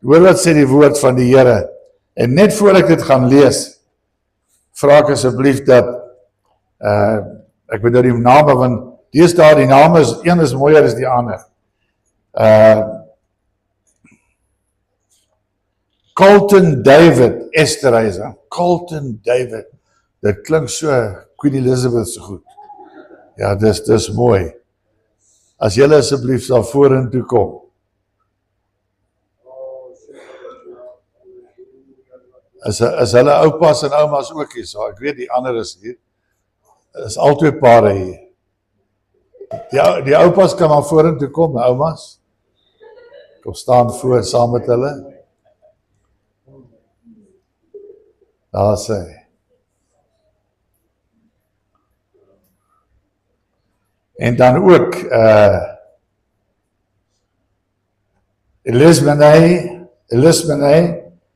Hoor wat sê die woord van die Here. En net voor ek dit gaan lees, vra ek asseblief dat, ek weet nou die name, want deesdae die name is, een is mooier as die ander. Colton David Esterhuizen, Colton David, dit klink so Queen Elizabeth so goed. Ja, dis mooi. As julle asseblief sal vorentoe kom. Is hulle oupas en oumas ook hier, so ek weet die ander is hier. Is al twee pare hier. Die oupas kan maar vorentoe kom, oumas. Kom staan voor saam met hulle. Daar sê. En dan ook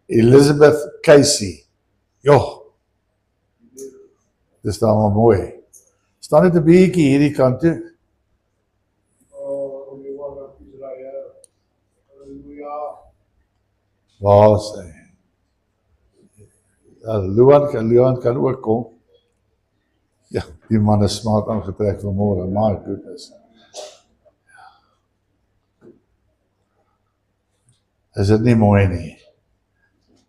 Elizabeth Casey. Joh, dis dan maar mooi. Staan net 'n bietjie hierdie kant toe. Waar sê? Ja, Luan kan ook kom. Ja, die man is smart aangetrek vanmôre, my goodness. Is dit nie mooi nie?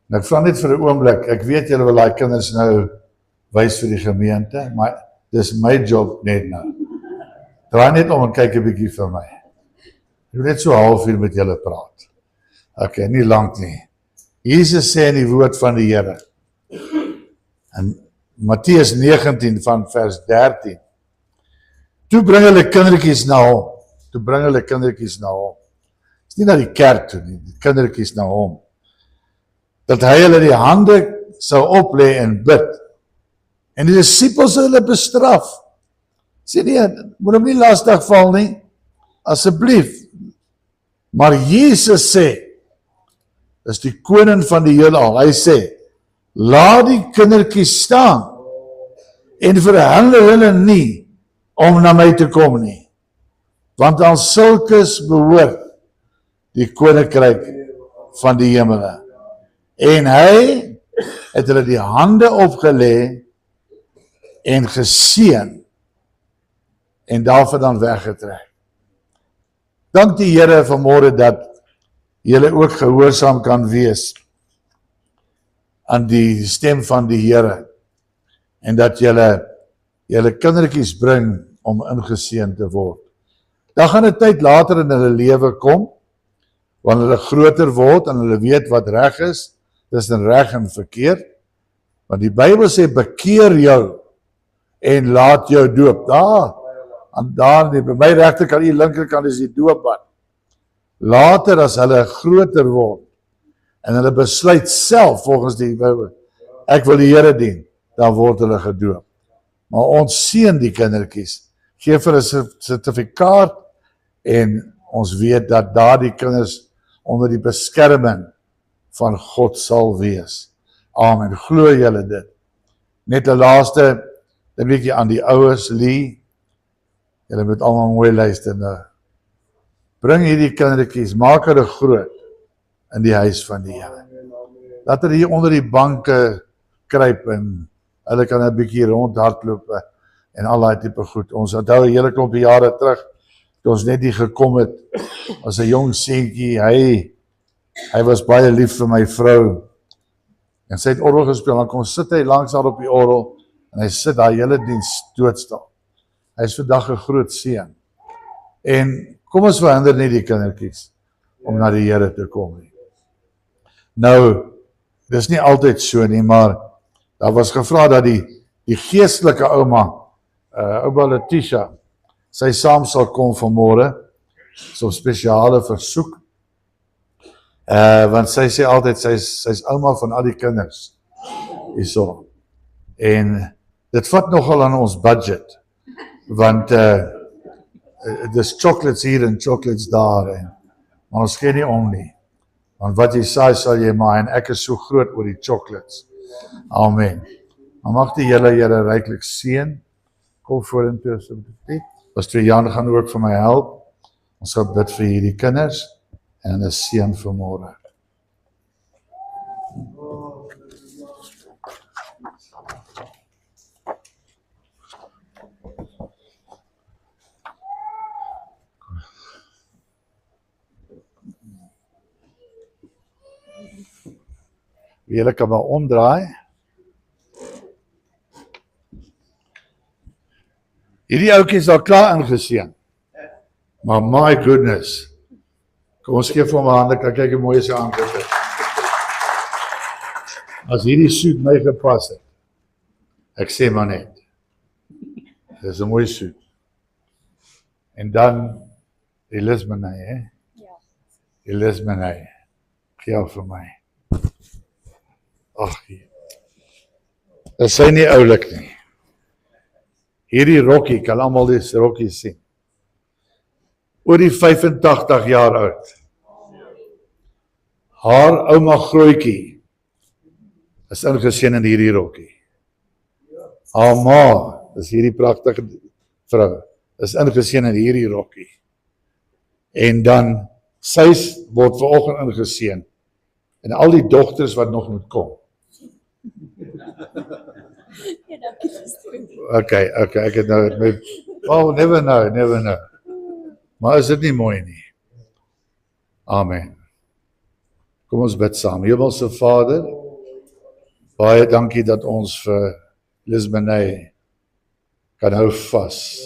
En ek vra net vir 'n oomblik, ek weet julle wil daai kinders nou wys vir die gemeente, maar dis my job net nou. Draai net om en kyk 'n bietjie vir my. Ek wil net so 'n halfuur met julle praat. Okay, nie lank nie. Jesus sê in die woord van die Here, in Matteus 19 van vers 13, toe bring hulle kindertjies na hom, is nie na die kerk toe nie, die kindertjies na hom, dat hy hulle die hande sou oplê en bid, en die disippels sou hulle bestraf, sê nie, moet hom nie lastig val nie, asseblief, maar Jesus sê, is die koning van die heelal, hy sê, laat die kindertjies staan, en verhinder hulle nie, om na my te kom nie, want aan sulkes behoort die koninkryk van die hemele. En hy het hulle die hande opgelê en geseën en daarvan dan weggetrek. Dank die Here vanmôre dat julle ook gehoorsaam kan wees aan die stem van die Here en dat julle kindertjies bring om ingeseën te word. Dan gaan 'n tyd later in hulle lewe kom, wanneer hulle groter word en hulle weet wat reg is, tussen reg en verkeerd, want die Bybel sê bekeer jou en laat jou doop. Daar by my regterkant, die linkerkant is die doopbad. Later as hulle groter word en hulle besluit self volgens die Bybel, ek wil die Here dien, dan word hulle gedoop. Maar ons seën die kindertjies, gee vir 'n sertifikaat en ons weet dat daardie kinders onder die beskerming van God sal wees. Amen. Glo julle dit? Net 'n laaste, 'n bietjie aan die ouers, Lee. Julle moet almal mooi luister nou. Bring hierdie kindertjies, maak hulle groot in die huis van die Here. Laat hulle hier onder die banke kruip en hulle kan 'n bietjie rondhardloop en al daai tipe goed. Ons onthou 'n hele klomp jare terug, toe ons net hier gekom het, as 'n jong seentjie, hy was baie lief vir my vrou, en sy het orgel gespeel, dan kom sit hy langs haar op die orgel, en hy sit daar hele diens doodstil. Hy is vandag 'n groot seun. En kom ons verhinder nie die kindertjies om na die Here te kom nie. Nou, dis nie altyd so nie, maar daar was gevra dat die geestelike ouma, ouma Letitia, sy saam sal kom vanmôre, so spesiale versoek, want sy sê altyd, sy's ouma van al die kinders, hierso, en dit vat nogal aan ons budget, want dis chocolates hier en chocolates daar, maar ons gee nie om nie, want wat jy saai sal jy maai, en ek is so groot oor die chocolates. Amen. Maar mag die Here ryklik seën. Kom vorentoe asseblief. Pastor Jan gaan ook vir my help. Ons sal bid vir hierdie kinders en 'n seën vanmôre. Julle kan maar omdraai. Hierdie ouetjie is al klaar ingeseën. Maar my goodness. Kom ons gee vir hom 'n hande, kyk hoe mooi sy aangetrek het. As hierdie soet my gepas het, ek sê maar net, dis 'n mooi soet. En dan die Lismanay, hè? Ja. Die Lismanay. Gee jou vir my. Ag, dis sy nie oulik nie. Hierdie rokkie, kan almal die rokkie sien. Oor die 85 jaar oud. Haar ouma grootjie is ingeseën in hierdie rokkie. Haar ma, is hierdie pragtige vrou, is ingeseën in hierdie rokkie. En dan, sy word vanoggend ingeseën. En al die dogters wat nog moet kom. Okay, ek het nou met, oh, never know. Maar is dit nie mooi nie? Amen. Kom ons bid saam. Hemelse Vader, baie dankie dat ons vir Lismanay kan hou vas.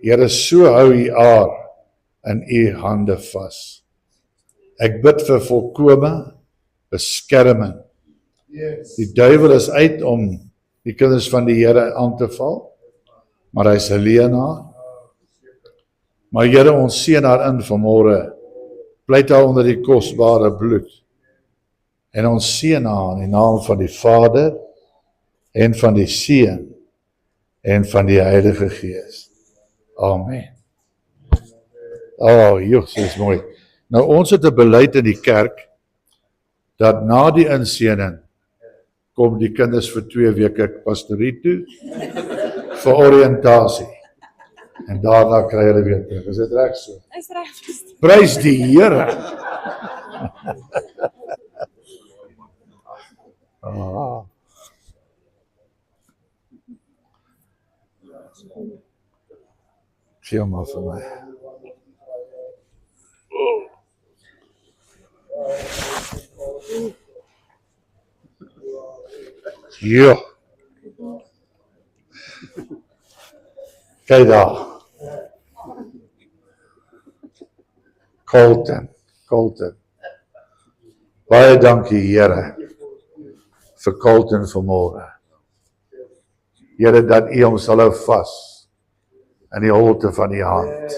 Here, so hou U haar in U hande vas. Ek bid vir volkome beskerming. Die duiwel is uit om die kinders van die Here aan te val, maar hy is 'n leienaar. Maar Here, ons seën haar in vanmôre, pleit haar onder die kosbare bloed. En ons seën haar in die naam van die Vader en van die Seun en van die Heilige Gees. Amen. Oh, Jesus, is mooi. Nou ons het 'n beleid in die kerk dat na die inseëning kom die kinders vir 2 weke pastorie toe vir oriëntasie. En daarna kry hulle weer terug. Is dit reg so? Is reg. Prys die Here. Gee maar vir my. Ja. Kyk daar. Colton. Baie dankie Here vir Colton vanmôre. Here, dat U hom sal hou vas in die holte van die hand.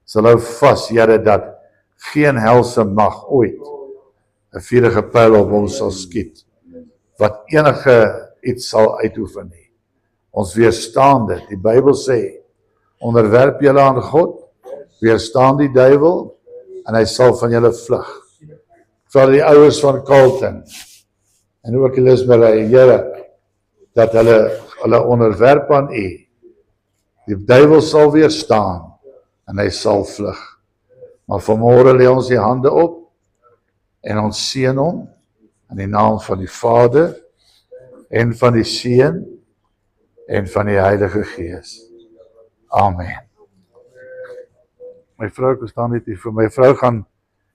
Sal hou vas, Here, dat geen helse mag ooit 'n vuurige pyl op hom sal skiet, wat enige iets sal uitoefen nie. Ons weerstaan dit. Die Bybel sê, onderwerp julle aan God, weerstaan die duiwel, en hy sal van julle vlug. Vir die ouers van Colton, en ook Lismanay, Here, dat hulle onderwerp aan U. Die duiwel sal weerstaan, en hy sal vlug. Maar vanmôre lê ons die hande op, en ons seën hom, in die naam van die Vader, en van die Seun, en van die Heilige Gees. Amen. My vrou, ek staan net hier vir my vrou gaan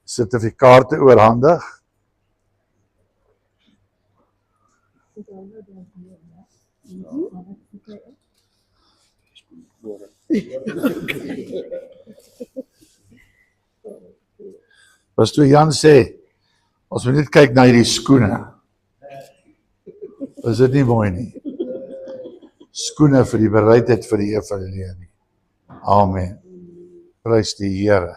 sertifikate oorhandig. Pastor Jan sê, ons moet net kyk na hierdie skoene. Is dit nie mooi nie? Skoene vir die bereidheid vir die evangelie. Amen. Prys die Here.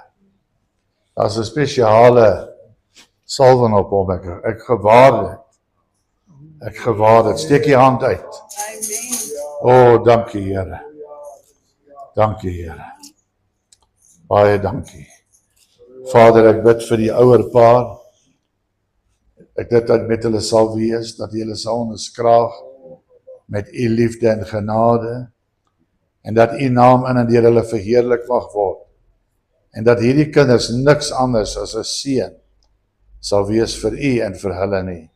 Daar's 'n spesiale salwing op hom, ek gewaar dit. Steek die hand uit. O, dankie Here. Dankie Here. Baie dankie. Vader, ek bid vir die ouer paar. Ek bid dat met hulle sal wees, dat hulle sal onderskraag met U liefde en genade, en dat U naam in en deur hulle verheerlik mag word, en dat hierdie kinders niks anders as 'n seën sal wees vir U en vir hulle nie.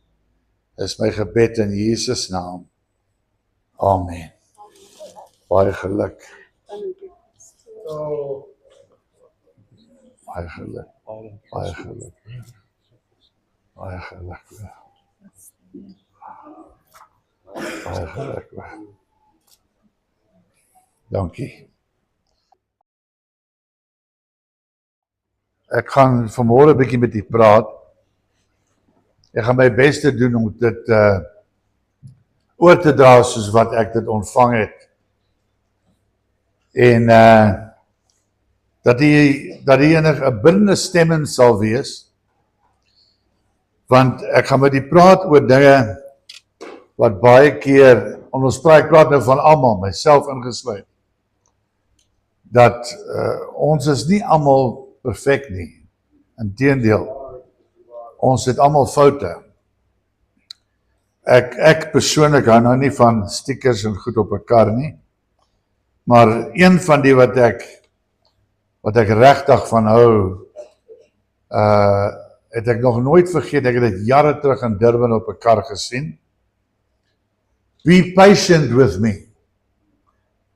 Dis my gebed in Jesus naam. Amen. Baie geluk. Baie geluk. Baie geluk. Baie geluk. Dankie. Ek gaan vanmôre 'n bietjie met u praat. Ek gaan my bes te doen om dit oor te dra soos wat ek dit ontvang het. En dat die enige 'n bindende stemming sal wees, want ek gaan met u praat oor dinge wat baie keer, ons praat nou van almal, myself ingesluit, dat ons is nie almal perfek nie. Inteendeel, ons het almal foute. Ek persoonlik hou nou nie van stickers en goed op 'n kar nie, maar een van die wat ek regtig van hou, het ek nog nooit vergeet. Ek het dit jare terug in Durban op 'n kar gesien. Be patient with me.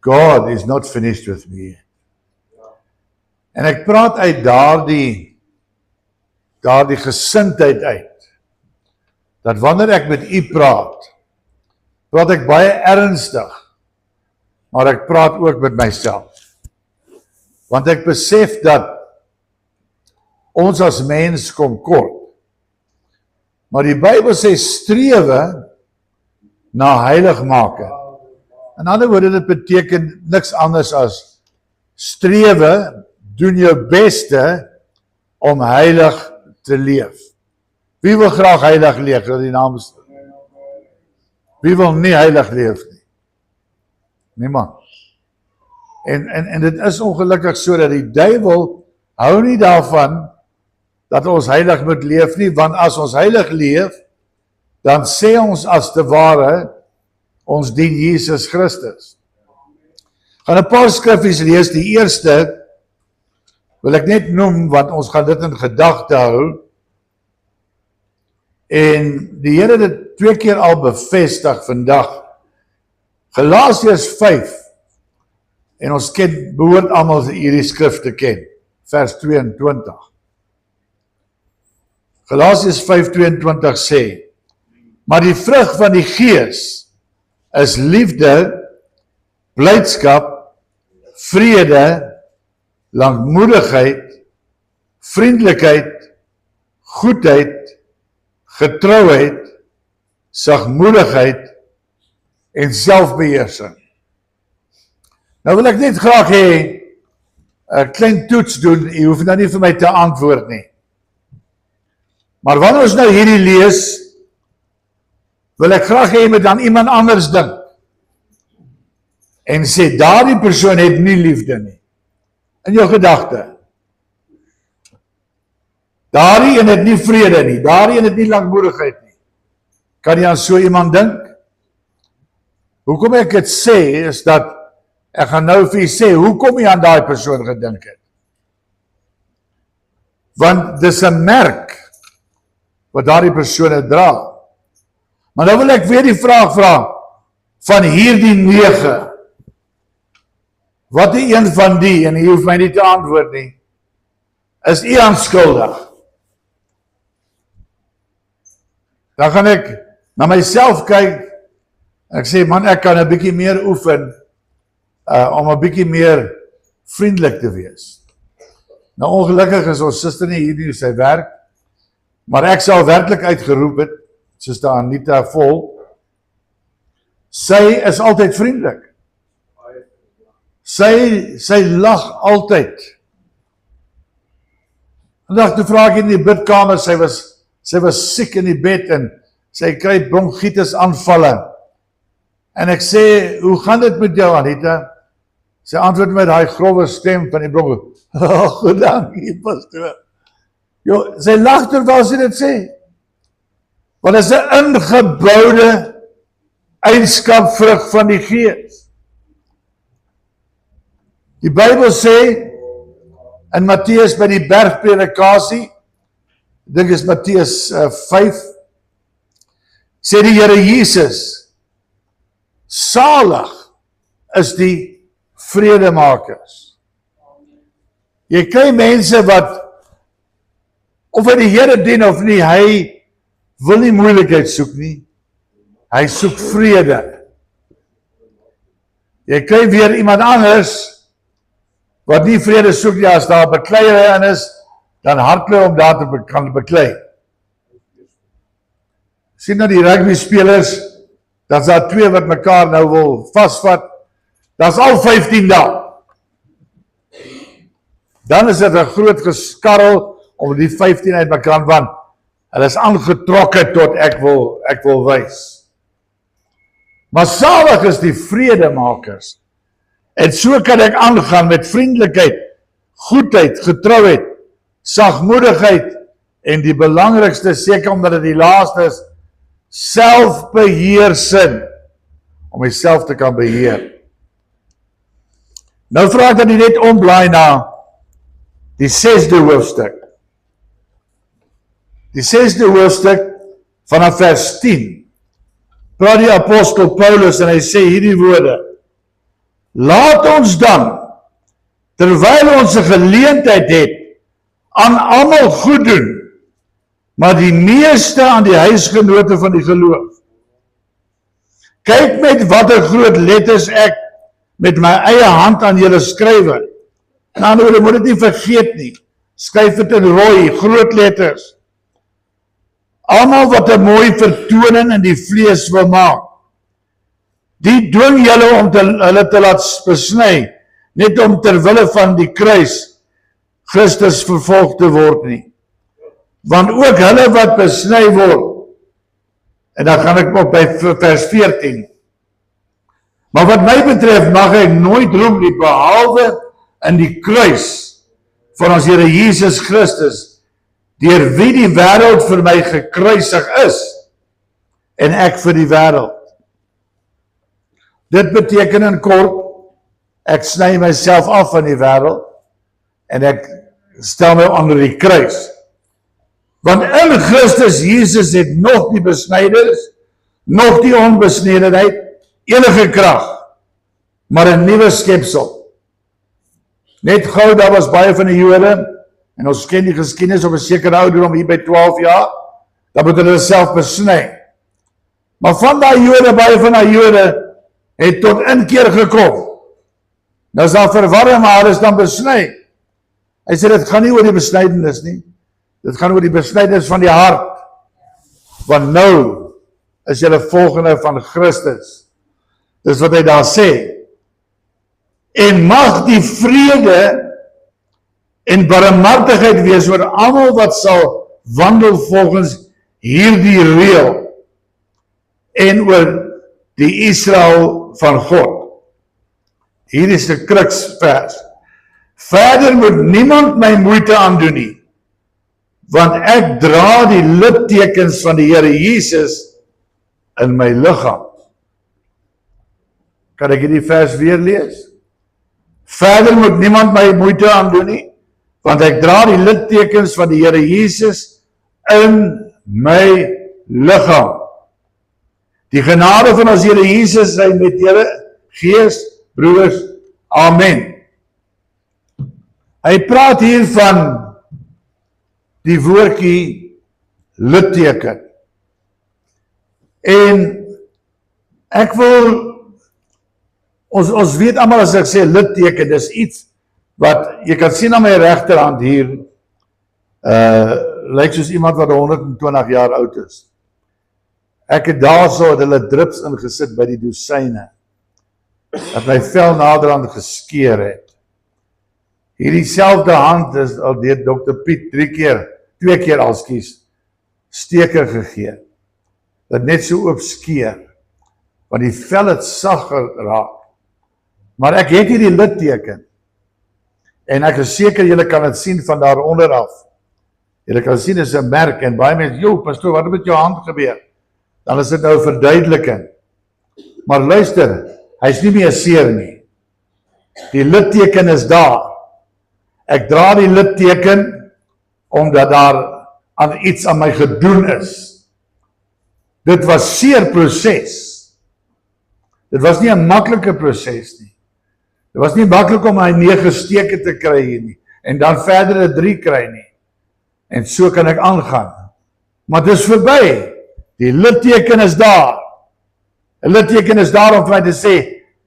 God is not finished with me. En ek praat uit daardie gesindheid uit, dat wanneer ek met u praat ek baie ernstig, maar ek praat ook met myself. Want ek besef dat ons as mens kom kort. Maar die Bybel sê strewe na heiligmaking. In ander woorde, dit beteken niks anders as strewe, doen jou beste om heilig te leef. Wie wil graag heilig leef? Die naam is... Wie wil nie heilig leef nie? Niemand. En dit is ongelukkig so dat die duiwel hou nie daarvan dat ons heilig moet leef nie, want as ons heilig leef, dan sê ons as te ware, ons dien Jesus Christus. Gaan 'n paar skriffies lees. Die eerste wil ek net noem, want ons gaan dit in gedagte hou. En die Here het dit 2 keer al bevestig vandag. Galasiërs 5. En ons behoort almal hierdie skrif te ken. Vers 22. Galasiërs 5:22 sê: maar die vrug van die Gees is liefde, blydskap, vrede, lankmoedigheid, vriendelikheid, goedheid, getrouheid, sagmoedigheid en selfbeheersing. Nou wil ek net graag hê 'n klein toets doen. U hoef nou nie vir my te antwoord nie. Maar wanneer ons nou hierdie lees, wil ek graag hê met dan iemand anders dink. En sê, daardie persoon het nie liefde nie. In jou gedagte. Daardie een het nie vrede nie. Daardie een het nie lankmoedigheid nie. Kan jy aan so iemand dink? Hoekom ek dit sê, is dat ek gaan nou vir jy sê, hoekom jy aan daai persoon gedink het. Want dis 'n merk wat daardie persone dra. Maar nou wil ek weer die vraag vra, van hierdie 9, wat die een van die, en jy hoef my nie te antwoord nie, is u aanskuldig? Dan gaan ek na myself kyk, en ek sê, man, ek kan 'n bietjie meer oefen, om 'n bietjie meer vriendelik te wees. Nou ongelukkig is ons suster nie hier nie, sy werk, maar ek sal werklik uitgeroep het, Suster Anita Vol, sy is altyd vriendelik. Sy lag altyd. Vandag toe vra ek in die bidkamer, sy was siek in die bed en sy kry bronchitis aanvalle. En ek sê, hoe gaan dit met jou, Anita? Sy antwoord met daai grove stem van die bronchitis. Goed dankie, pastoor. Jo, sy lag terwyl sy dit sê. Want dit is 'n ingeboude eienskap vrug van die Gees. Die Bybel sê in Matteus by die bergpredikasie, ek dink is Matteus 5, sê die Here Jesus, salig is die vredemakers. Jy kry mense wat, of hy die Here dien of nie, hy wil nie moeilikheid soek nie. Hy soek vrede. Jy kry weer iemand anders wat nie vrede soek nie. As daar bekleierery in is, dan hardloop om daar te kan beklei. Sien nou die rugby spelers, dan is daar 2 wat mekaar nou wil vasvat. Dat is al 15 dae. Dan is dit 'n groot geskarrel om die 15 uit mekaar, want hulle is aangetrokke tot ek wil wys. Maar salig is die vredemakers. En so kan ek aangaan met vriendelikheid, goedheid, getrouheid, sagmoedigheid en die belangrikste, seker omdat dit die laaste is, selfbeheersin, om myself te kan beheer. Nou vra ek dat jy net omblaai na die 6de hoofstuk. Die 6de hoofstuk vanaf vers 10. Praat die apostel Paulus en hy sê hierdie woorde: Laat ons dan, terwyl ons 'n geleentheid het, aan almal goed doen, maar die meeste aan die huisgenote van die geloof. Kyk met watter groot letters ek met my eie hand aan julle skrywe. En ander woorde, moet dit nie vergeet nie. Skryf dit in rooi, groot letters. Almal wat 'n mooi vertoning in die vlees wil maak, die dwing julle om hulle te laat besny, net om ter wille van die kruis Christus vervolg te word nie. Want ook hulle wat besny word, en dan gaan ek op by vers 14, maar wat my betref mag ek nooit roem nie, behalwe in die kruis van ons Here Jesus Christus, deur wie die wêreld vir my gekruisig is, en ek vir die wêreld. Dit beteken in kort, ek sny myself af van die wêreld, en ek stel my onder die kruis. Want in Christus Jesus het nog die besnyders, nog die onbesnedenheid, enige krag, maar 'n nuwe skepsel. Net gou, daar was baie van die Jode, en ons ken die geskiedenis op 'n sekere ouderdom hier by 12 jaar, dan moet hulle self besny. Maar van daai Jode, baie van daai Jode, het tot inkeer gekom. Nou is daar verwarring, maar hulle is dan besny. Hy sê, dit gaan nie oor die besnydenis nie. Dit gaan oor die besnydenis van die hart. Want nou is julle volgende van Christus. Dis wat hy daar sê. En mag die vrede en barmhartigheid wees oor almal wat sal wandel volgens hierdie reël en oor die Israel van God. Hier is die kruksvers. Verder moet niemand my moeite aandoen nie, want ek dra die littekens van die Here Jesus in my liggaam. Kan ek hierdie vers weer lees? Verder moet niemand my moeite aandoen nie, want ek dra die littekens van die Here Jesus in my liggaam. Die genade van ons Here Jesus sy met julle gees, broeders. Amen. Hy praat hier van die woordjie litteken. En ek wil, ons weet almal as ek sê litteken, dis iets wat, jy kan sien aan my regterhand hier, lyk soos iemand wat 120 jaar oud is. Ek het daarso, het hulle drips ingesit by die dosyne, dat my vel naderhand geskeer het. Hierdie selfde hand is al deur Dr. Piet 2 keer alskies, steke gegee, dat net so oop skeer, want die vel het sag geraak. Maar ek het hierdie litteken, en ek is seker julle kan het sien van daar onderaf. Julle kan sien, is 'n merk, en baie mense, "Jo, pastoor, wat het met jou hand gebeur?" Dan is dit nou verduideliking. Maar luister, hy is nie meer seer nie. Die litteken is daar. Ek dra die litteken, omdat daar aan iets aan my gedoen is. Dit was seer proses. Dit was nie 'n maklike proses nie. Dit was nie maklik om my 9 steke te kry hier nie, en dan verdere 3 kry nie. En so kan ek aangaan. Maar dit is verby. Die litteken is daar. 'n litteken is daar om vir my te sê,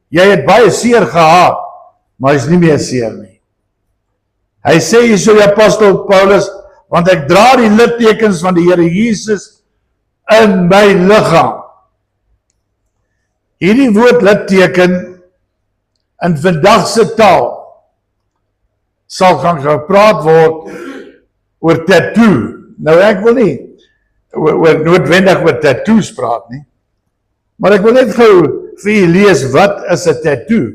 jy het baie seer gehad, maar hy's nie meer seer nie. Hy sê hier so die apostel Paulus, want ek dra die littekens van die Here Jesus in my liggaam. Hierdie woord litteken in vandag se taal sal gaan gepraat word oor tattoo. Nou ek wil nie noodwendig oor tattoos praat nie, maar ek wil net gou vir julle lees wat is 'n tattoo.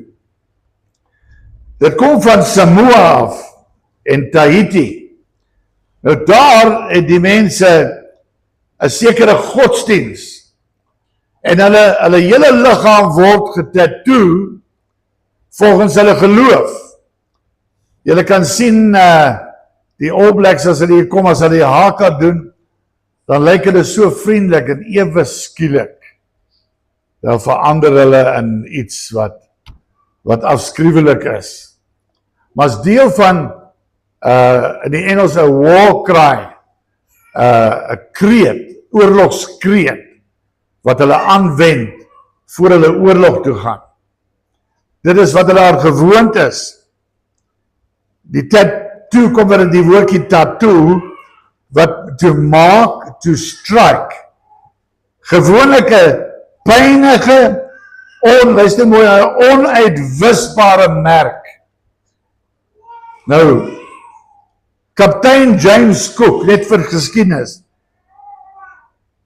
Dit kom van Samoa af en Tahiti. Nou daar het die mense 'n sekere godsdiens en hulle hele liggaam word getattoo volgens hulle geloof. Julle kan sien die All Blacks as hulle hier kom, as hulle die haka doen, dan lyk hulle so vriendelik en ewe skielik. Dan verander hulle in iets wat afskruwelik is. Maar as deel van in die Engels 'n war cry, 'n kreet, oorlogskreet wat hulle aanwend voor hulle oorlog toe gaan. Dit is wat hulle haar gewoond is. Die tattoo kom uit die woordjie tattoo wat to mark, to strike. Gewoonlik 'n pynige, luister mooi, 'n onuitwisbare merk. Nou, kaptein James Cook, net vir geskiedenis,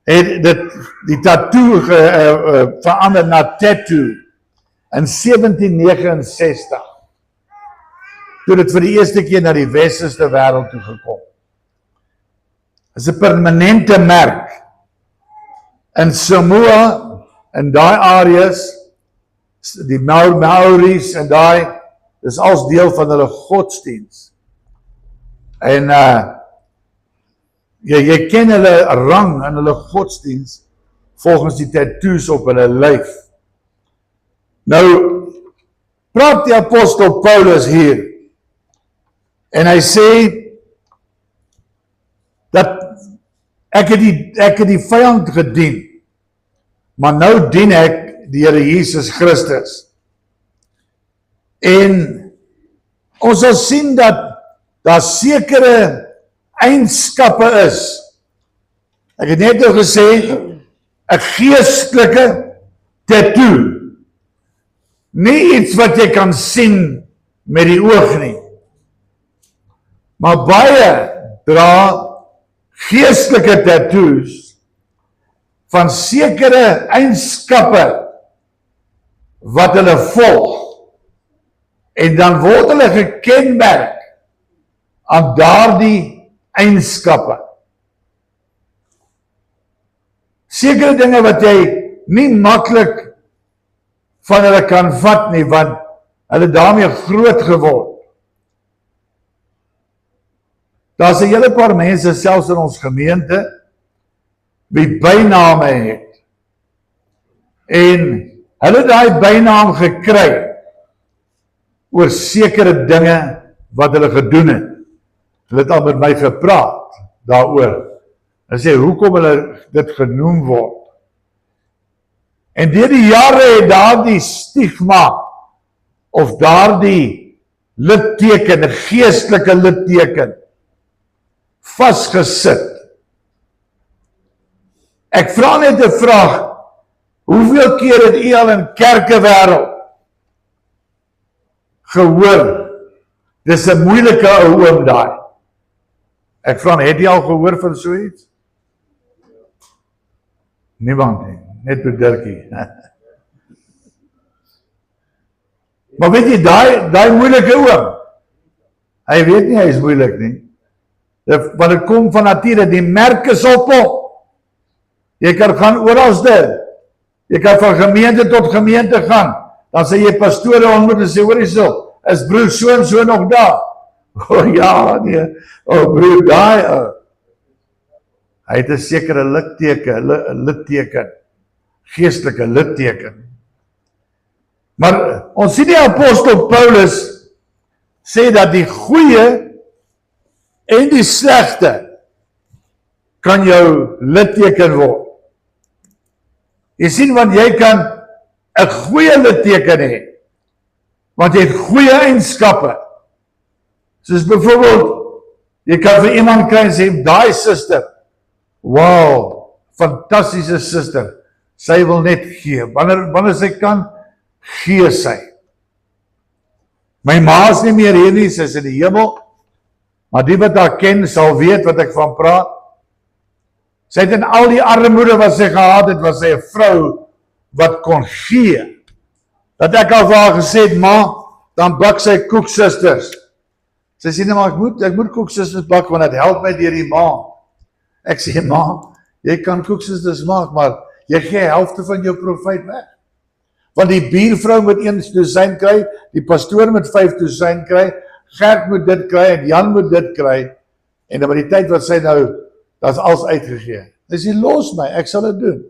het die tattoo verander na tattoo in 1769. Toe dit vir die eerste keer na die westerse wêreld toe gekom. Dit is 'n permanente merk. In Samoa, in daai areas, die Maoris en daai, dis als deel van hulle godsdiens. En jy ken hulle rang en hulle godsdiens volgens die tattoos op hulle lyf. Nou, praat die apostel Paulus hier, en hy sê, dat ek het die vyand gedien, maar nou dien ek die Here Jesus Christus. En ons sal sien dat daar sekere eienskappe is. Ek het net al gesê, 'n geestelike tattoo. Nie iets wat jy kan sien met die oog nie. Maar baie dra geestelike tattoos van sekere eienskappe wat hulle volg. En dan word hulle gekenmerk aan daardie eienskappe. Sekere dinge wat jy nie maklik van hulle kan vat nie, want hulle daarmee groot geword. Daar's 'n hele paar mense selfs in ons gemeente wie byname het. En hulle het daai bynaam gekry oor sekere dinge wat hulle gedoen het. Hulle het al met my gepraat daaroor. En sê, hoekom hulle dit genoem word. En deur die jare het daardie stigma, of daardie litteken, 'n geestelike litteken, vasgesit. Ek vra net 'n vraag, hoeveel keer het u al in kerkewêreld gehoor, dis 'n moeilike ou oom daai. Ek vra, het jy al gehoor van so iets? Niemand nie, net Dirkie. Maar weet jy, daai moeilike oom, hy weet nie hy is moeilik nie. Want dit kom van nature, die merk is op hom. Jy kan gaan oralste. Jy kan van gemeente tot gemeente gaan. Dan sê jy pastore ontmoet en sê, hoor jy so, is broer so en so nog daar? Ja, nee. Broer, daai. Hy het 'n sekere litteken, geestelike litteken. Maar ons sien die apostel Paulus sê dat die goeie en die slegte kan jou litteken word. Jy sien, want jy kan 'n goeie litteken hê, want jy het goeie eienskappe. Soos byvoorbeeld, jy kan vir iemand kry en sê, daai suster, wow, fantastiese suster, sy wil net gee, wanneer sy kan, gee sy. My ma is nie meer hier nie, sy is in die hemel, maar die wat haar ken, sal weet wat ek van praat. Sy het in al die armoede wat sy gehad het, was sy 'n vrou wat kon gee. Dat ek al vir haar gesê het, ma, dan bak sy koeksusters. Sy sê, nee, maar ek moet koeksusters bak, want het help my deur die maand. Ek sê, ma, jy kan koeksusters maak, maar jy gee helfte van jou profijt weg. Want die buurvrou moet 1 dosyn kry, die pastoor moet 5 dosyn kry, Gert moet dit kry, en Jan moet dit kry, en dan by die tyd wat sy nou, dat is alles uitgegee. Hy sê, los my, ek sal dit doen.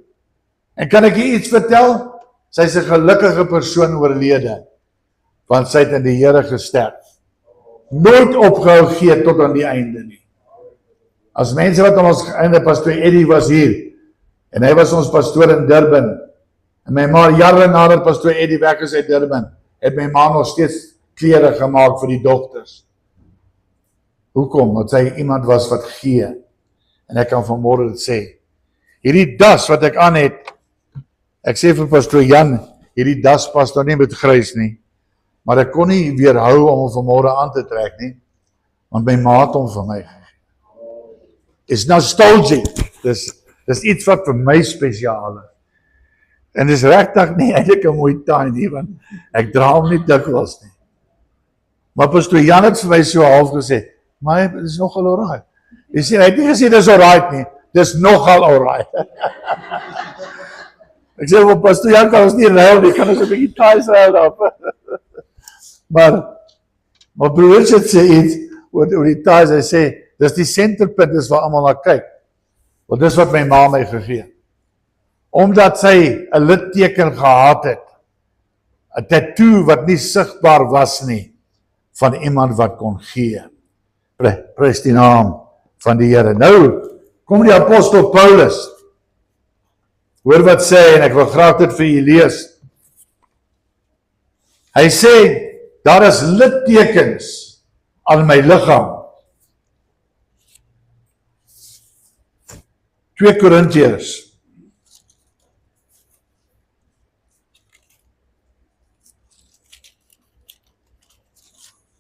En kan ek jy iets vertel? Sy is 'n gelukkige persoon oorlede, want sy het in die Here gesterf. Nooit opgehou gee tot aan die einde nie. As mense wat aan ons einde, pastoor Eddie was hier, en hy was ons pastoor in Durban, en my ma jare nadat pastoor Eddie weg is uit Durban, het my ma nog steeds klere gemaak vir die dokters. Hoekom? Want sy iemand was wat gee. En ek kan vanmôre dit sê. Hierdie das wat ek aan het, ek sê vir pastoor Jan, hierdie das pas nou nie met grys nie, maar ek kon nie weerhou om hom vanmôre aan te trek nie, want my ma het hom vir my gegee. It's nostalgic. Dis iets wat vir my spesiaal is. En dis regtig nie eintlik 'n mooi taai nie, want ek dra hom nie dikwels nie. Maar pastoor Jan het vir my so half gesê, maar dit is nogal alright. Jy sê, hy het nie gesê dis alright nie, dis nogal alright. Ek sê, well, pastoor Jan kan ons nie ruil nie, kan ons 'n bietjie ties ruil daarop. Maar broer Richard sê iets oor die ties, hy sê, dis die centerpunt, dis waar almal na kyk. Want dis wat my ma my gegee. Omdat sy 'n litteken gehad het, 'n tattoo wat nie sigbaar was nie, van iemand wat kon gee. Prys die naam van die Here. Nou, kom die apostel Paulus. Hoor wat sê hy, en ek wil graag dit vir julle lees. Hy sê, daar is littekens aan my liggaam. 2 Korintiërs.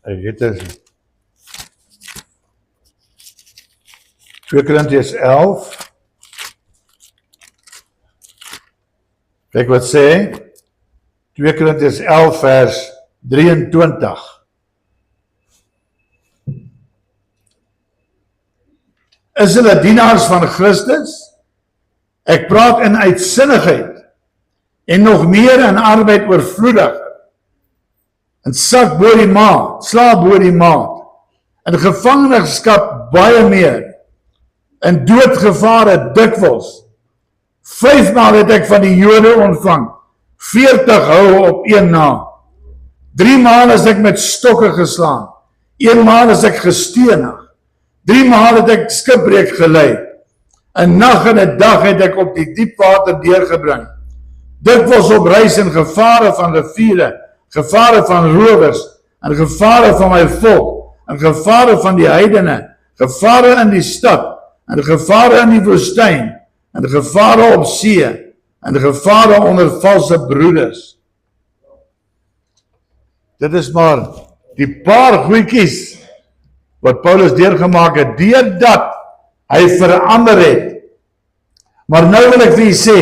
Ek weet dit. 2 Korintiërs 11. Kyk wat sê hy. 2 Korintiërs 11 vers 23. Is hulle dienaars van Christus? Ek praat in uitsinnigheid en nog meer in arbeid oorvloedig. In sak bo die maat, slaap bo die maat, in gevangenskap baie meer, in doodgevare dikwels. 5 maal het ek van die Jode ontvang, 40 hou op 1 na. 3 maal is ek met stokke geslaan, 1 maal is ek gestenig, 3 maal het ek skipbreek gelei, 'n nag en 'n dag het ek op die diep water deurgebring, dikwels op reis in gevare van riviere, gevare van rowers, en gevare van my volk, en gevare van die heidene, gevare in die stad, en gevare in die woestyn, en gevare op see, en gevare onder valse broeders. Dit is maar die paar goedjies wat Paulus deurgemaak het, deurdat hy verander het. Maar nou wil ek vir julle sê,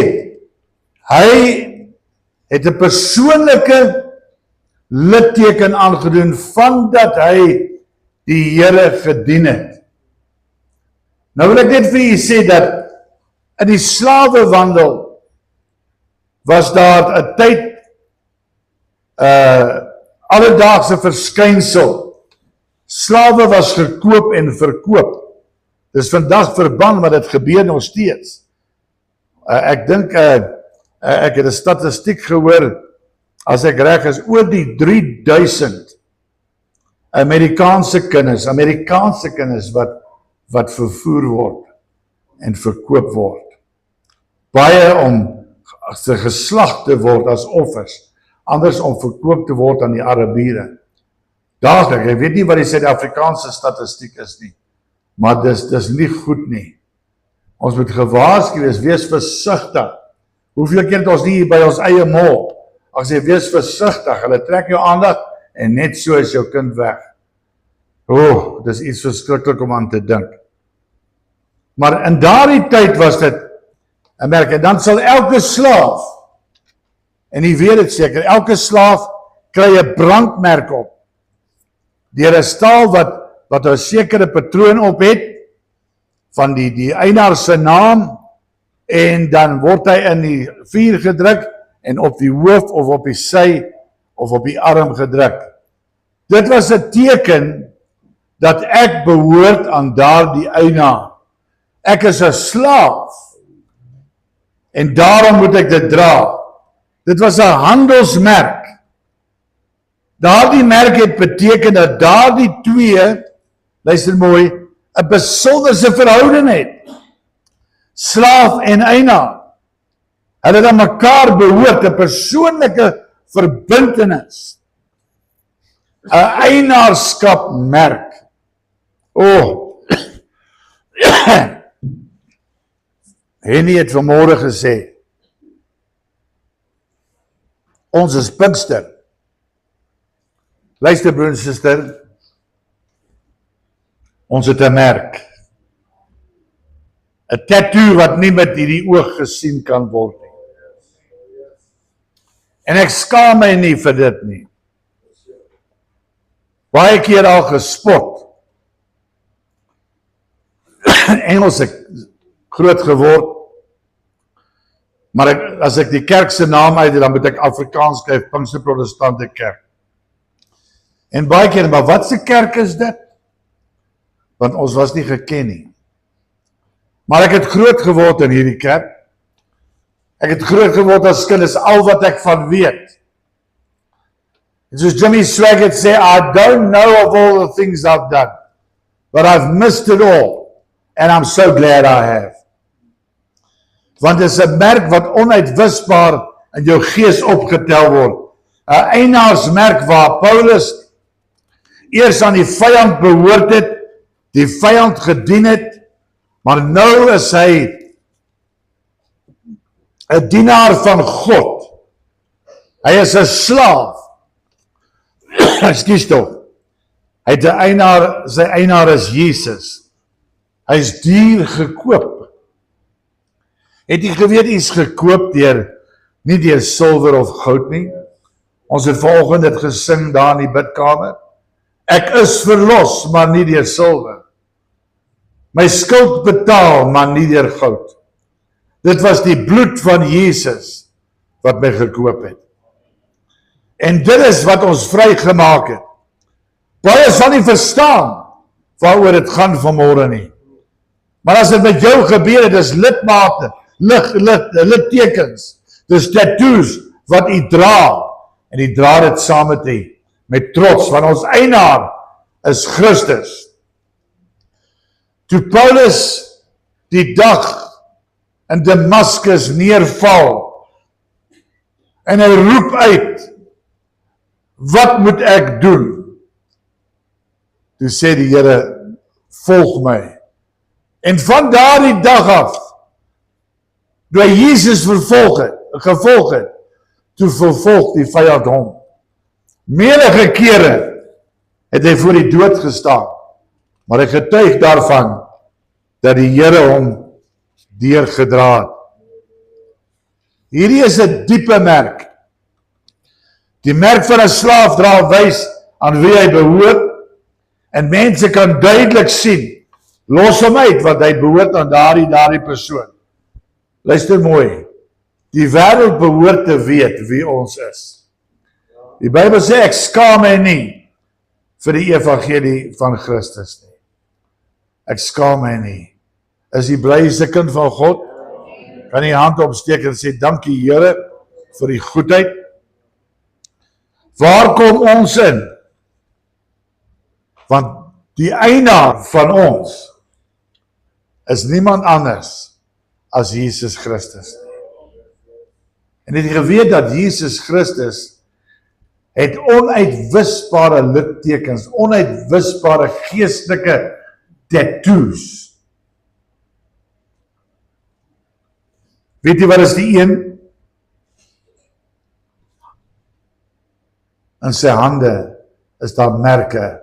hy het 'n persoonlike litteken aangedoen van dat hy die Here gedien het. Nou wil ek net vir julle sê dat in die slawewandel was daar 'n tyd alledaagse verskynsel. Slawe was gekoop en verkoop. Dis vandag verbân, maar dit gebeur nog steeds. Ek dink ek het 'n statistiek gehoor, as ek reg is, oor die 3000 Amerikaanse kinders wat vervoer word en verkoop word. Baie om geslag te word as offers, anders om verkoop te word aan die Arabiere. Daaglik, ek weet nie wat die Suid-Afrikaanse statistiek is nie, maar dis nie goed nie. Ons moet gewaarsku wees versigtig. Hoeveel keer het ons nie hier by ons eie mall, as jy wees versigtig, hulle trek jou aandag, en net so is jou kind weg. Dis iets verskriklik om aan te dink. Maar in daardie tyd was dit, en merk, en dan sal elke slaaf, en jy weet het seker, elke slaaf kry 'n brandmerk op, deur 'n staal wat 'n sekere patroon op het, van die eienaar se naam, en dan word hy in die vuur gedruk, en op die hoof, of op die sy, of op die arm gedruk. Dit was 'n teken, dat ek behoort aan daardie eienaar. Ek is 'n slaaf, en daarom moet ek dit dra. Dit was 'n handelsmerk. Daardie merk het beteken dat daardie twee, luister mooi, 'n besonderse verhouding het. Slaaf en eienaar. Hulle het aan mekaar behoort, 'n persoonlike verbintenis. 'n Eienaarskap merk. Henny het vanmôre gesê, ons is Pinkster. Luister broer en suster, ons het 'n merk. 'n tattoo wat nie met hierdie oog gesien kan word nie. En ek skaam my nie vir dit nie. Baie keer al gespot. Engels ek groot geword, maar as ek die kerk se naam uit, dan moet ek Afrikaans skryf, Pinkster Protestante Kerk. En baie keer, maar wat se kerk is dit? Want ons was nie geken nie. Maar ek het groot geword in hierdie kerk. Ek het groot geword as kind, is al wat ek van weet. En soos Jimmy Swaggart sê, I don't know of all the things I've done, but I've missed it all. And I'm so glad I have. Want dit is 'n merk wat onuitwisbaar in jou gees opgetel word. 'n Eienaarsmerk waar Paulus eers aan die vyand behoort het, die vyand gedien het, maar nou is hy 'n dienaar van God. Hy is 'n slaaf. Ekskuus tog. Hy het 'n eienaar, sy eienaar is Jesus. Hy is duur gekoop. Het jy geweet, hy is gekoop nie deur silwer of goud nie? Ons het vanoggend dit gesing daar in die bidkamer. Ek is verlos, maar nie deur silwer. My skuld betaal, maar nie deur goud. Dit was die bloed van Jesus wat my gekoop het. En dit is wat ons vrygemaak het. Baie sal nie verstaan waaroor dit gaan vanmôre nie. Maar as dit met jou gebeur het, is lidmate, littekens, dis tattoos wat u dra, en u dra dit saam met u, met trots, want ons eienaar is Christus. Toe Paulus die dag in Damaskus neerval, en hy roep uit, wat moet ek doen? Toe sê die Here, volg my. En van daardie dag af, toe hy Jesus gevolg het, toe vervolg die vyand hom. Menige kere het hy voor die dood gestaan, maar ek getuig daarvan, dat die Here hom deurgedra het. Hierdie is 'n diepe merk. Die merk van 'n slaaf dra wys aan wie hy behoort, en mense kan duidelik sien, los hom uit, want hy behoort aan daardie persoon. Luister mooi, die wêreld behoort te weet wie ons is. Die Bybel sê, ek skaam my nie vir die evangelie van Christus nie. Ek skaam my nie. Is jy bly as 'n kind van God? Kan jy hand opsteek en sê, dankie Here vir die goedheid. Waar kom ons in? Want die eienaar van ons is niemand anders as Jesus Christus. En het jy geweet dat Jesus Christus het onuitwisbare littekens, onuitwisbare geestelike tattoos. Weet jy wat is die een? In sy hande is daar merke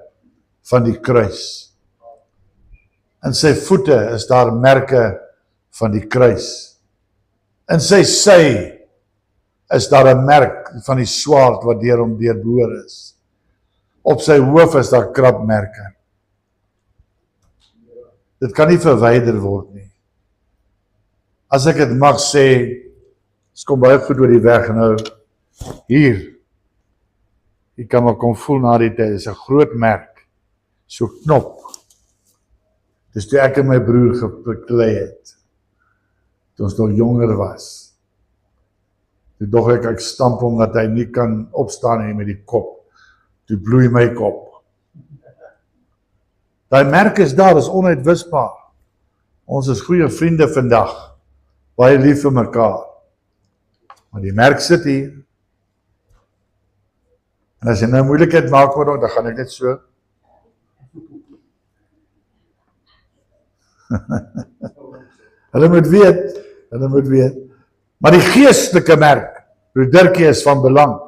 van die kruis. In sy voete is daar merke van die kruis. In sy sy is daar 'n merk van die swaard wat deur hom deurboor is. Op sy hoof is daar krapmerke. Dit kan nie verwyder word nie. As ek dit mag sê, kom baie goed oor die weg nou. Hier, jy kan maar kom voel na die tyd, is 'n groot merk, so knop. Dis toe ek en my broer geklei het, toe ons nog jonger was. Toe dog ek stamp hom dat hy nie kan opstaan nie met die kop. Toe bloei my kop. Daai merk is daar, is onuitwisbaar. Ons is goeie vriende vandag, baie lief vir mekaar. Maar die merk sit hier. En as jy nou moeilikheid maak met hom, dan gaan ek net so. Hulle moet weet. Maar die geestelike merk, broer Dirkie, is van belang.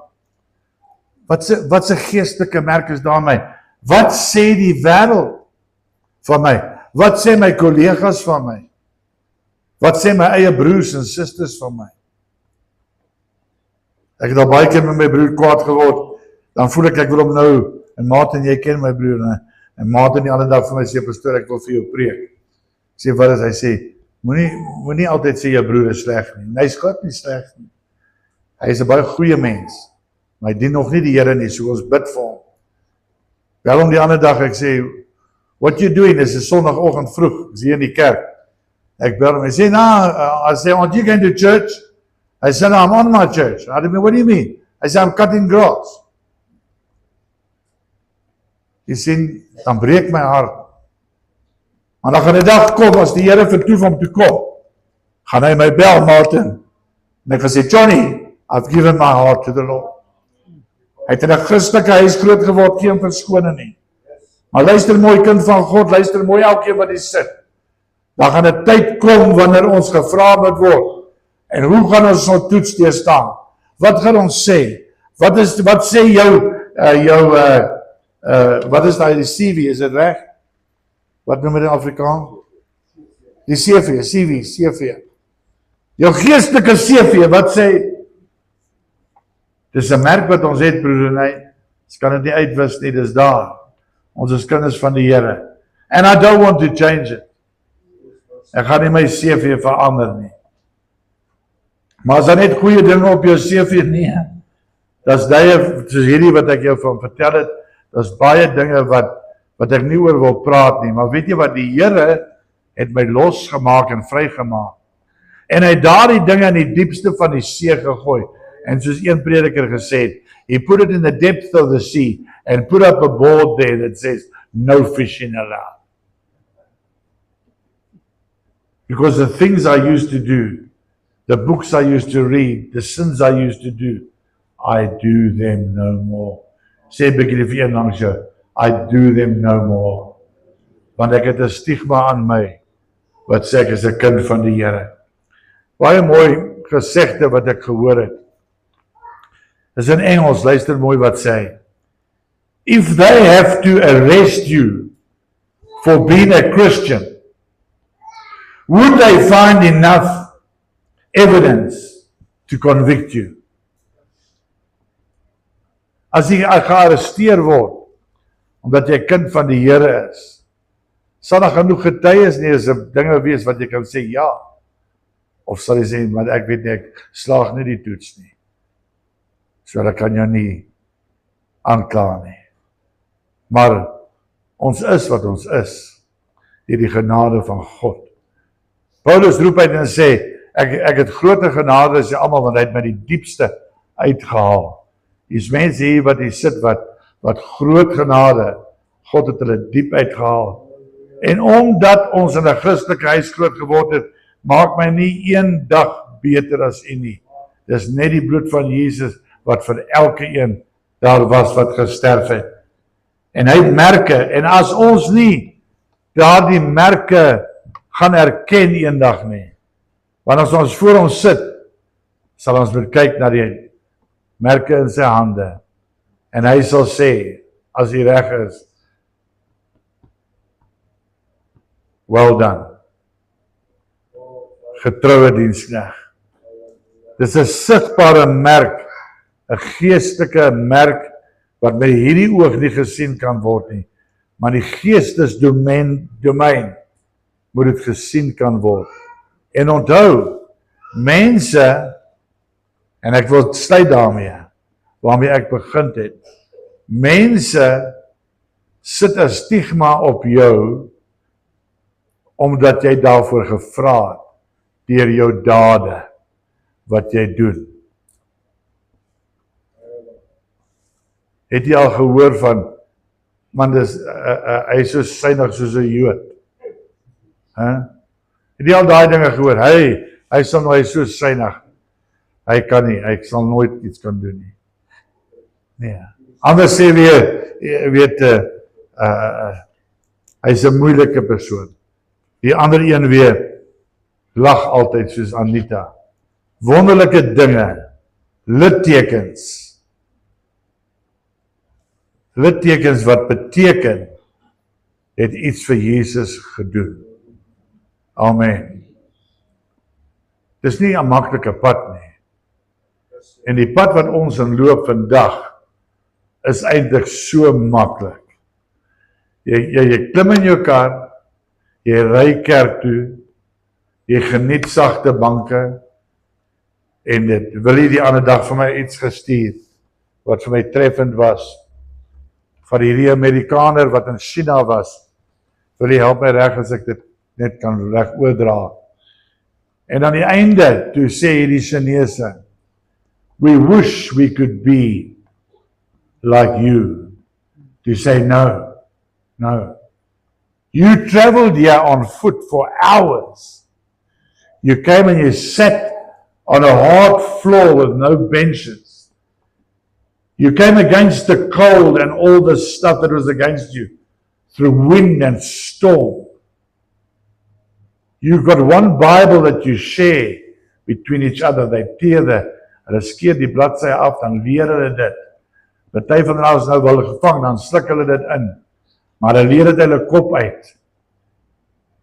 Wat se geestelike merk is daar my? Wat sê die wêreld van my? Wat sê my kollegas van my? Wat sê my eie broers en susters van my? Ek het al baie keer met my broer kwaad geword, dan voel ek wil hom nou, en Martin, jy ken my broer, ne? En Martin die ander dag vir my sê, pastoor, ek wil vir jou preek. Ek sê, wat is, hy sê, moenie altyd sê jou broer is sleg nie. Hy is glad nie sleg nie. Hy is 'n baie goeie mens, maar hy dien nog nie die Here nie, so ons bid vir hom. Bel hom die ander dag, ek sê, what you doing? Is 'n Sondagoggend vroeg, is hier in die kerk. Ek bel hom, hy sê, I say, aren't you going to church? I said, I'm on my church. I mean, what do you mean? I said, I'm cutting grass. Jy sien, dan breek my hart. Maar dan gaan 'n dag kom, as die Here vertoef om te kom, gaan hy my bel, Martin. En ek gaan sê, Johnny, I've given my heart to the Lord. Hy het in 'n Christelike huis groot geword, geen verskoning nie. Maar luister mooi, kind van God, luister mooi elkeen wat hier sit. Dan gaan 'n tyd kom wanneer ons gevra moet word. En hoe gaan ons so toets teëstaan? Wat gaan ons sê? Wat sê wat is daai die CV, is dit reg? Wat noem dit in Afrikaans? Die CV. Jou geestelike CV, wat sê? Dis 'n merk wat ons het, broer, en ons kan dit nie uitwis nie, dis daar. Ons is kinders van die Here. And I don't want to change it. Ek gaan nie my CV verander nie. Maar as daar net goeie dinge op jou CV nie, dis daai, soos hierdie wat ek jou van vertel het, dis baie dinge wat ek nie oor wil praat nie, maar weet jy wat, die Here het my losgemaak en vrygemaak. En hy het daardie dinge in die diepste van die see gegooi. En soos een prediker gesê het, he put it in the depth of the sea and put up a board there that says, no fishing allowed. Because the things I used to do, the books I used to read, the sins I used to do, I do them no more. Sê bykie vir een langs jou, I do them no more. Want ek het 'n stigma aan my, wat sê ek is 'n kind van die Here. Baie mooi gesegde wat ek gehoor het. Dis in Engels, luister mooi wat sê hy. If they have to arrest you for being a Christian, would they find enough evidence to convict you? As jy gearresteer word, omdat jy 'n kind van die Here is, sal daar genoeg getuies nie, is dinge wees wat jy kan sê ja, of sal jy sê, maar ek weet nie, ek slaag nie die toets nie. So ek kan jou nie aankla nie. Maar ons is wat ons is, deur die genade van God. Paulus roep uit en sê, ek het groter genade as jy almal, want hy het my die diepste uitgehaal. Dis mense hier wat hier sit, wat groot genade, God het hulle diep uitgehaal. En omdat ons in 'n Christelike huis groot geword het, maak my nie een dag beter as u nie. Dis net die bloed van Jesus wat vir elke een daar was wat gesterf het. En hy het merke, en as ons nie daardie merke gaan erken eendag nie, want as ons voor ons sit, sal ons moet kyk na die merke in sy hande, en hy sal sê, as hy reg is, well done, getroue diensknegt. Dis 'n sigbare merk, 'n geestelike merk, wat met hierdie oog nie gesien kan word nie, maar die geestesdomein moet dit gesien kan word. En onthou, mense, en ek wil sluit daarmee, waarmee ek begin het, mense sit 'n stigma op jou, omdat jy daarvoor gevra het, deur jou dade, wat jy doen. Het jy al gehoor van, man, hy is so synig soos 'n Jood. Het jy al daai dinge gehoor? Hy sal nou, hy is so synig. Hy kan nie, hy sal nooit iets kan doen nie. Nee. Anders sê hy is 'n moeilike persoon. Die ander een weer, lag altyd soos Anita. Wonderlike dinge, littekens wat beteken, het iets vir Jesus gedoen. Amen. Dis nie 'n maklike pad nie. En die pad wat ons in loop vandag, is eintlik so maklik. Jy klim in jou kar, jy ry kerk toe, jy geniet sagte banke, en dit wil jy die ander dag vir my iets gestuur, wat vir my treffend was, van hierdie Amerikaner wat in China was, wil jy help my reg as ek dit net kan reg oordra. En aan die einde, toe sê hierdie Chinese, we wish we could be like you. To say no. You traveled here on foot for hours. You came and you sat on a hard floor with no benches. You came against the cold and all the stuff that was against you, through wind and storm. You've got one Bible that you share between each other. They tear hulle skeer die bladsye af, dan leer hulle dit. Party van hulle is nou wel gevang, dan sluk hulle dit in. Maar hulle leer dit hulle kop uit.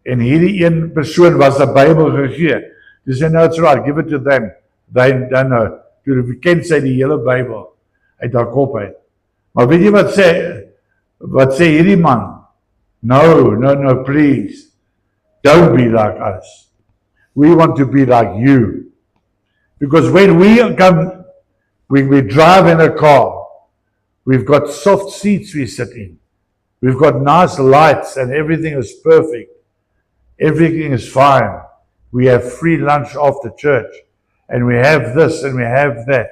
En hierdie een persoon was 'n Bybel gegee. Toe sê nou, it's right, give it to them. Dan toe ken sy die hele Bybel uit haar kop uit. Maar weet jy wat sê hierdie man? No, please. Don't be like us. We want to be like you. Because when we drive in a car, we've got soft seats we sit in. We've got nice lights and everything is perfect. Everything is fine. We have free lunch after church. And we have this and we have that.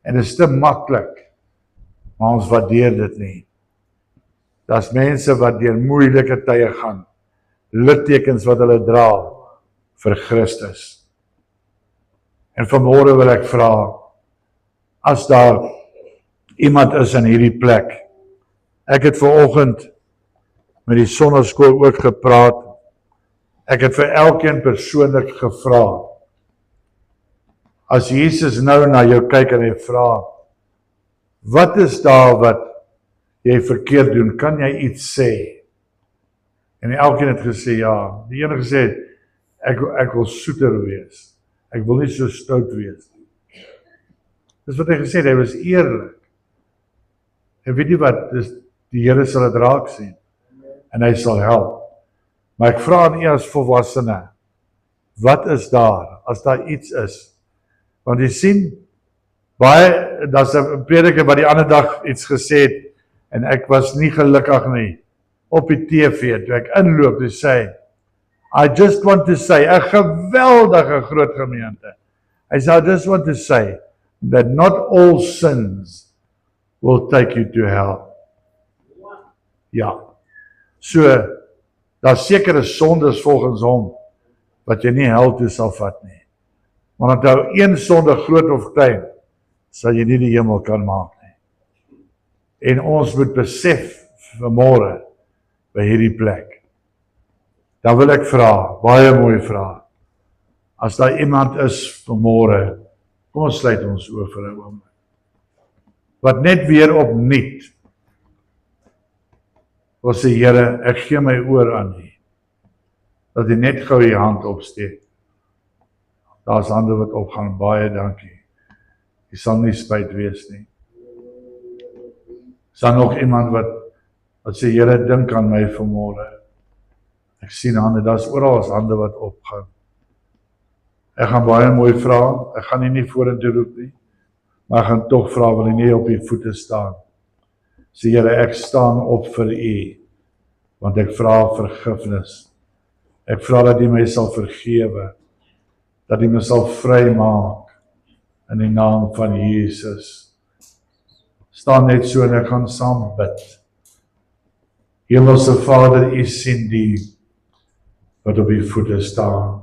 En dit is te maklik. Maar ons waardeer dit nie. Daar's mense wat deur moeilike tye gaan. Littekens wat hulle dra vir Christus. En vanmôre wil ek vra, as daar iemand is in hierdie plek. Ek het vanoggend met die sonneskool ook gepraat. Ek het vir elkeen persoonlik gevra. As Jesus nou na jou kyk en hy vra, wat is daar wat jy verkeerd doen? Kan jy iets sê? En elkeen het gesê ja. Die ene gesê, ek wil soeter wees. Ek wil nie so stout wees. Dis wat hy gesê het, hy was eerlik. En weet jy wat, die Here sal dit raak sien. En hy sal help. Maar ek vra aan u as volwassene, wat is daar, as daar iets is? Want jy sien, daar's 'n prediker wat die ander dag iets gesê het, en ek was nie gelukkig nie, op die TV, toe ek inloop, toe sê, I just want to say, 'n geweldige groot gemeente. I just want to say, that not all sins will take you to hell. Ja. So, daar sekere sondes volgens hom, wat jy nie hel toe sal vat nie. Maar onthou, een sonde, groot of klein, sal jy nie die hemel kan maak nie. En ons moet besef vanmôre by hierdie plek. Dan wil ek vra, baie mooi vra, as daar iemand is vanmôre, kom ons sluit ons oë vir 'n oomblik, wat net weer opnuut wil sê, Here, ek gee my oor aan U, dat jy net gou U hand opsteek. Daar's hande wat opgaan, baie dankie. Jy sal nie spyt wees nie. Is daar nog iemand wat sê, Here, dink aan my vanmôre? Ek sien hande, daar's oral hande wat opgaan. Ek gaan baie mooi vra, ek gaan nie vorentoe roep nie, maar ek gaan tog vra, wil jy nie op U voete staan? Sê, Here, ek staan op vir U, want ek vra vergifnis. Ek vra dat U my sal vergewe, dat U my sal vrymaak in die naam van Jesus. Staan net so en ek gaan saam bid. Hemelse Vader, U sien die wat op U voete staan.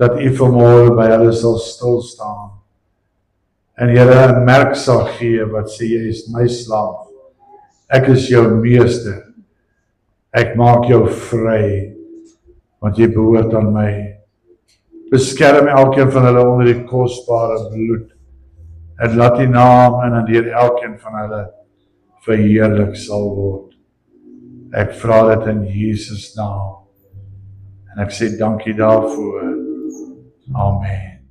Dat U vanmôre by hulle sal stil staan. En Here, 'n merk sal gee wat sê, jy is my slaaf. Ek is jou meester. Ek maak jou vry, want jy behoort aan my. Beskerm elkeen van hulle onder die kosbare bloed. En laat die naam en deur elkeen van hulle verheerlik sal word. Ek vra dit in Jesus naam. En ek sê dankie daarvoor. Amen.